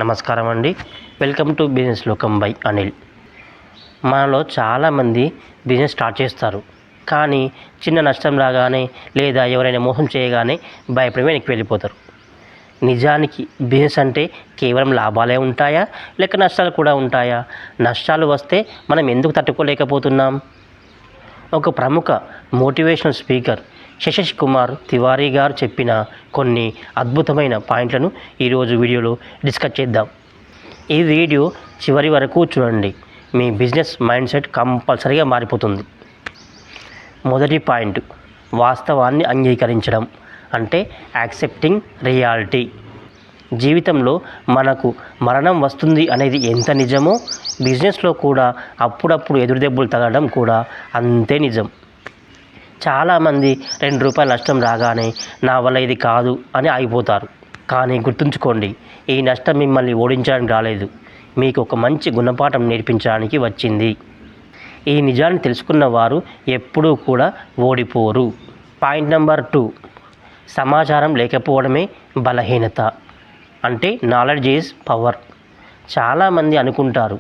నమస్కారం అండి. Welcome to business లోకం బై అనిల్. మనలో చాలామంది బిజినెస్ స్టార్ట్ చేస్తారు, కానీ చిన్న నష్టం రాగానే లేదా ఎవరైనా మోసం చేయగానే భయపడి వెనక్కి వెళ్ళిపోతారు. నిజానికి బిజినెస్ అంటే కేవలం లాభాలే ఉంటాయా, లేక నష్టాలు కూడా ఉంటాయా? నష్టాలు వస్తే మనం ఎందుకు తట్టుకోలేకపోతున్నాం? ఒక ప్రముఖ మోటివేషనల్ స్పీకర్ శశిష్ కుమార్ తివారీ గారు చెప్పిన కొన్ని అద్భుతమైన పాయింట్లను ఈరోజు వీడియోలో డిస్కస్ చేద్దాం. ఈ వీడియో చివరి వరకు చూడండి. మీ బిజినెస్ మైండ్ సెట్ కంపల్సరీగా మారిపోతుంది. మొదటి పాయింట్, వాస్తవాన్ని అంగీకరించడం, అంటే యాక్సెప్టింగ్ రియాలిటీ. జీవితంలో మనకు మరణం వస్తుంది అనేది ఎంత నిజమో, బిజినెస్లో కూడా అప్పుడప్పుడు ఎదురుదెబ్బలు తగలడం కూడా అంతే నిజం. చాలామంది ₹2 నష్టం రాగానే నా వల్ల ఇది కాదు అని ఆగిపోతారు. కానీ గుర్తుంచుకోండి, ఈ నష్టం మిమ్మల్ని ఓడించడానికి రాలేదు, మీకు ఒక మంచి గుణపాఠం నేర్పించడానికి వచ్చింది. ఈ నిజాన్ని తెలుసుకున్న వారు ఎప్పుడూ కూడా ఓడిపోరు. పాయింట్ నెంబర్ 2, సమాచారం లేకపోవడమే బలహీనత, అంటే నాలెడ్జ్ ఈజ్ పవర్. చాలామంది అనుకుంటారు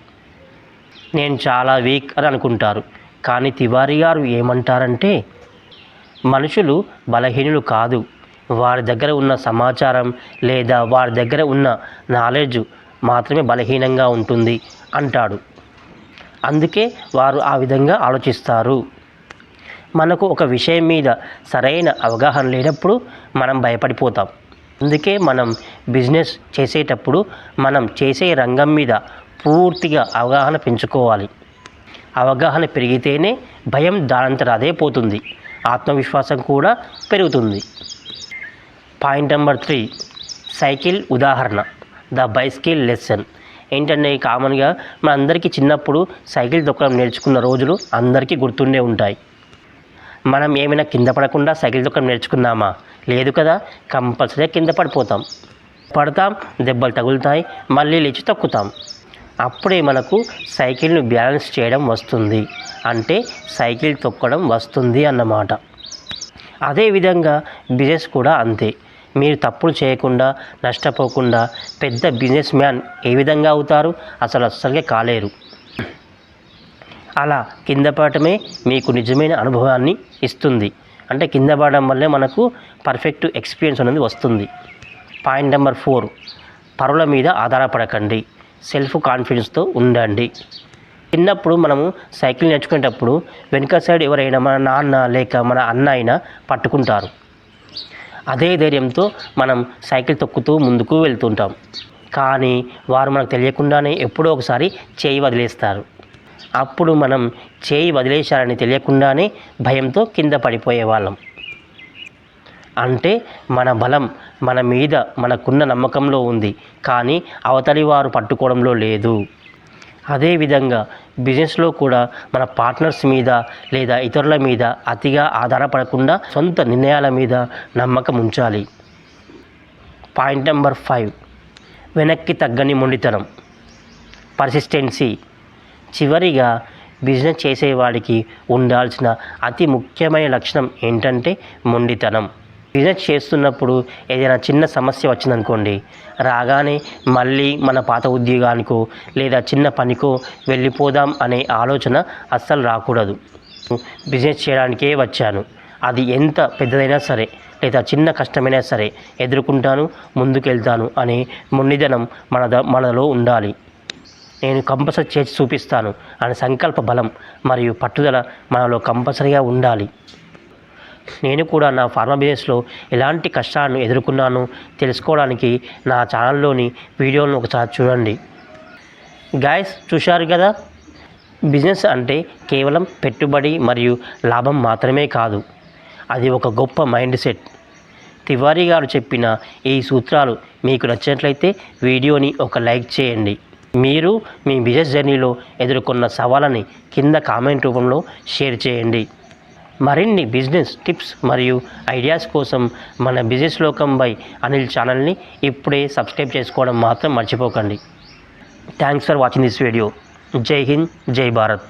నేను చాలా వీక్ అని అనుకుంటారు, కానీ తివారీ గారు ఏమంటారంటే మనుషులు బలహీనులు కాదు, వారి దగ్గర ఉన్న సమాచారం లేదా వారి దగ్గర ఉన్న నాలెడ్జ్ మాత్రమే బలహీనంగా ఉంటుంది అంటాడు. అందుకే వారు ఆ విధంగా ఆలోచిస్తారు. మనకు ఒక విషయం మీద సరైన అవగాహన లేనప్పుడు మనం భయపడిపోతాం. అందుకే మనం బిజినెస్ చేసేటప్పుడు మనం చేసే రంగం మీద పూర్తిగా అవగాహన పెంచుకోవాలి. అవగాహన పెరిగితేనే భయం దానంతట అదే పోతుంది, ఆత్మవిశ్వాసం కూడా పెరుగుతుంది. పాయింట్ నెంబర్ 3, సైకిల్ ఉదాహరణ, ద బైసికిల్ లెసన్. ఏంటంటే కామన్గా మనందరికీ చిన్నప్పుడు సైకిల్ తొక్కడం నేర్చుకున్న రోజులు అందరికీ గుర్తుండే ఉంటాయి. మనం ఏమైనా కింద పడకుండా సైకిల్ తొక్కడం నేర్చుకున్నామా? లేదు కదా. కంపల్సరీగా కింద పడతాం, దెబ్బలు తగులుతాయి, మళ్ళీ లేచి తొక్కుతాం. అప్పుడే మనకు సైకిల్ను బ్యాలెన్స్ చేయడం వస్తుంది, అంటే సైకిల్ తొక్కడం వస్తుంది అన్నమాట. అదేవిధంగా బిజినెస్ కూడా అంతే. మీరు తప్పులు చేయకుండా, నష్టపోకుండా పెద్ద బిజినెస్ మ్యాన్ ఏ విధంగా అవుతారు? అసలుగా కాలేరు. అలా కింద పడటమే మీకు నిజమైన అనుభవాన్ని ఇస్తుంది. అంటే కింద పడడం వల్లే మనకు పర్ఫెక్ట్ ఎక్స్పీరియన్స్ అనేది వస్తుంది. పాయింట్ నెంబర్ 4, పరుల మీద ఆధారపడకండి, సెల్ఫ్ కాన్ఫిడెన్స్తో ఉండండి. చిన్నప్పుడు మనము సైకిల్ నేర్చుకునేటప్పుడు వెనుక సైడ్ ఎవరైనా మన నాన్న లేక మన అన్న అయినా పట్టుకుంటారు. అదే ధైర్యంతో మనం సైకిల్ తొక్కుతూ ముందుకు వెళ్తుంటాం. కానీ వారు మనకు తెలియకుండానే ఎప్పుడో ఒకసారి చేయి వదిలేస్తారు. అప్పుడు మనం చేయి వదిలేశారని తెలియకుండానే భయంతో కింద పడిపోయేవాళ్ళం. అంటే మన బలం మన మీద మనకున్న నమ్మకంలో ఉంది, కానీ అవతలి వారు పట్టుకోవడంలో లేదు. అదేవిధంగా బిజినెస్లో కూడా మన పార్ట్నర్స్ మీద లేదా ఇతరుల మీద అతిగా ఆధారపడకుండా సొంత నిర్ణయాల మీద నమ్మకం ఉంచాలి. పాయింట్ నెంబర్ 5, వెనక్కి తగ్గని మొండితనం, పర్సిస్టెన్సీ. చివరిగా బిజినెస్ చేసేవాడికి ఉండాల్సిన అతి ముఖ్యమైన లక్షణం ఏంటంటే మొండితనం. బిజినెస్ చేస్తున్నప్పుడు ఏదైనా చిన్న సమస్య వచ్చిందనుకోండి, రాగానే మళ్ళీ మన పాత ఉద్యోగానికో లేదా చిన్న పనికో వెళ్ళిపోదాం అనే ఆలోచన అస్సలు రాకూడదు. బిజినెస్ చేయడానికే వచ్చాను, అది ఎంత పెద్దదైనా సరే లేదా చిన్న కష్టమైనా సరే ఎదుర్కొంటాను, ముందుకెళ్తాను అనే మొండితనం మనలో ఉండాలి. నేను కంపల్సరీ చేసి చూపిస్తాను అనే సంకల్ప బలం మరియు పట్టుదల మనలో కంపల్సరీగా ఉండాలి. నేను కూడా నా ఫార్మా బిజినెస్లో ఎలాంటి కష్టాలను ఎదుర్కొన్నానో తెలుసుకోవడానికి నా ఛానల్లోని వీడియోలను ఒకసారి చూడండి. గాయ్స్, చూశారు కదా, బిజినెస్ అంటే కేవలం పెట్టుబడి మరియు లాభం మాత్రమే కాదు, అది ఒక గొప్ప మైండ్ సెట్. తివారీ గారు చెప్పిన ఈ సూత్రాలు మీకు నచ్చినట్లయితే వీడియోని ఒక లైక్ చేయండి. మీరు మీ బిజినెస్ జర్నీలో ఎదుర్కొన్న సవాళ్ళని కింద కామెంట్ రూపంలో షేర్ చేయండి. మరిన్ని బిజినెస్ టిప్స్ మరియు ఐడియాస్ కోసం మన బిజినెస్ లోకం బై అనిల్ ఛానల్ని ఇప్పుడే సబ్స్క్రైబ్ చేసుకోవడం మాత్రం మర్చిపోకండి. Thanks for watching this video. జై హింద్, జై భారత్.